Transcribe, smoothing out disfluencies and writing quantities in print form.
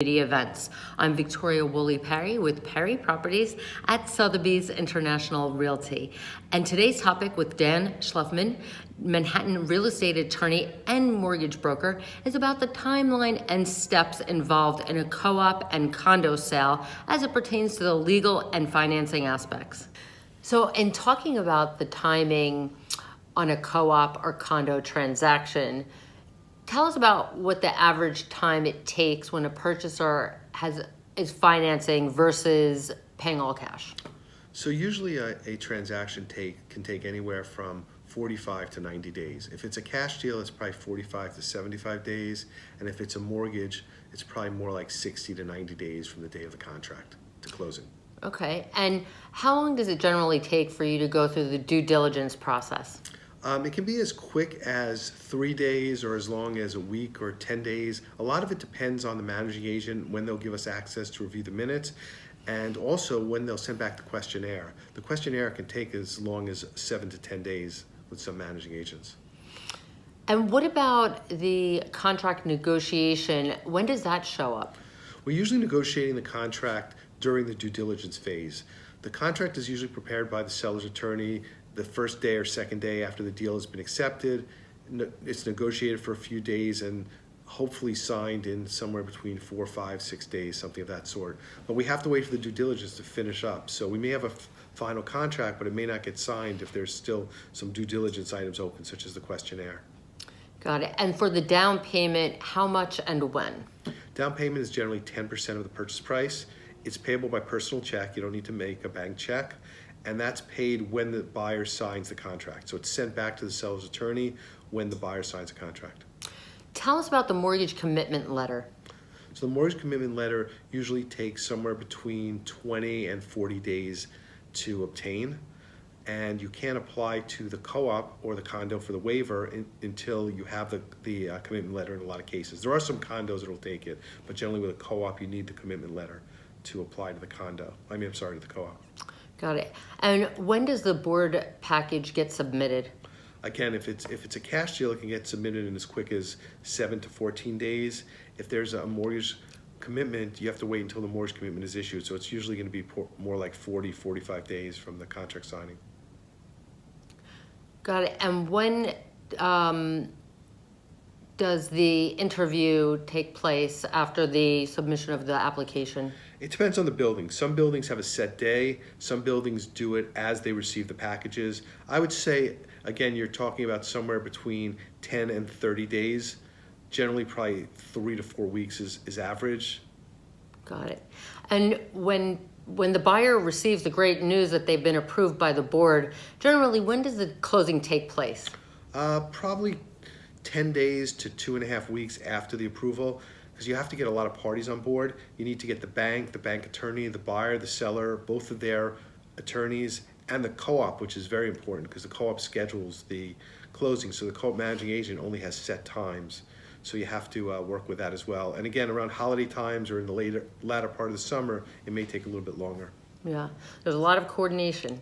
Events. I'm Victoria Woolley-Perry with Perry Properties at Sotheby's International Realty. And today's topic with Dan Schluffman, Manhattan real estate attorney and mortgage broker, is about the timeline and steps involved in a co-op and condo sale as it pertains to the legal and financing aspects. So in talking about the timing on a co-op or condo transaction, tell us about what the average time it takes when a purchaser is financing versus paying all cash. So usually a transaction can take anywhere from 45 to 90 days. If it's a cash deal, it's probably 45 to 75 days. And if it's a mortgage, it's probably more like 60 to 90 days from the day of the contract to closing. Okay, and how long does it generally take for you to go through the due diligence process? It can be as quick as 3 days or as long as a week or 10 days. A lot of it depends on the managing agent, when they'll give us access to review the minutes, and also when they'll send back the questionnaire. The questionnaire can take as long as 7 to 10 days with some managing agents. And what about the contract negotiation? When does that show up? We're usually negotiating the contract during the due diligence phase. The contract is usually prepared by the seller's attorney the first day or second day after the deal has been accepted. It's negotiated for a few days and hopefully signed in somewhere between 4, 5, 6 days, something of that sort. But we have to wait for the due diligence to finish up. So we may have a final contract, but it may not get signed if there's still some due diligence items open, such as the questionnaire. Got it. And for the down payment, how much and when? Down payment is generally 10% of the purchase price. It's payable by personal check. You don't need to make a bank check. And that's paid when the buyer signs the contract. So it's sent back to the seller's attorney when the buyer signs the contract. Tell us about the mortgage commitment letter. So the mortgage commitment letter usually takes somewhere between 20 and 40 days to obtain. And you can't apply to the co-op or the condo for the waiver until you have the commitment letter in a lot of cases. There are some condos that will take it, but generally with a co-op, you need the commitment letter to apply to the condo. To the co-op. Got it. And when does the board package get submitted? Again, if it's a cash deal, it can get submitted in as quick as 7 to 14 days. If there's a mortgage commitment, you have to wait until the mortgage commitment is issued. So it's usually going to be more like 40, 45 days from the contract signing. Got it. And when does the interview take place after the submission of the application? It depends on the building. Some buildings have a set day. Some buildings do it as they receive the packages. I would say, again, you're talking about somewhere between 10 and 30 days. Generally, probably 3 to 4 weeks is average. Got it. And when the buyer receives the great news that they've been approved by the board, generally, when does the closing take place? Probably 10 days to 2.5 weeks after the approval, because you have to get a lot of parties on board. You need to get the bank attorney, the buyer, the seller, both of their attorneys, and the co-op, which is very important because the co-op schedules the closing. So the co-op managing agent only has set times. So you have to work with that as well. And again, around holiday times or in the latter part of the summer, it may take a little bit longer. Yeah, there's a lot of coordination.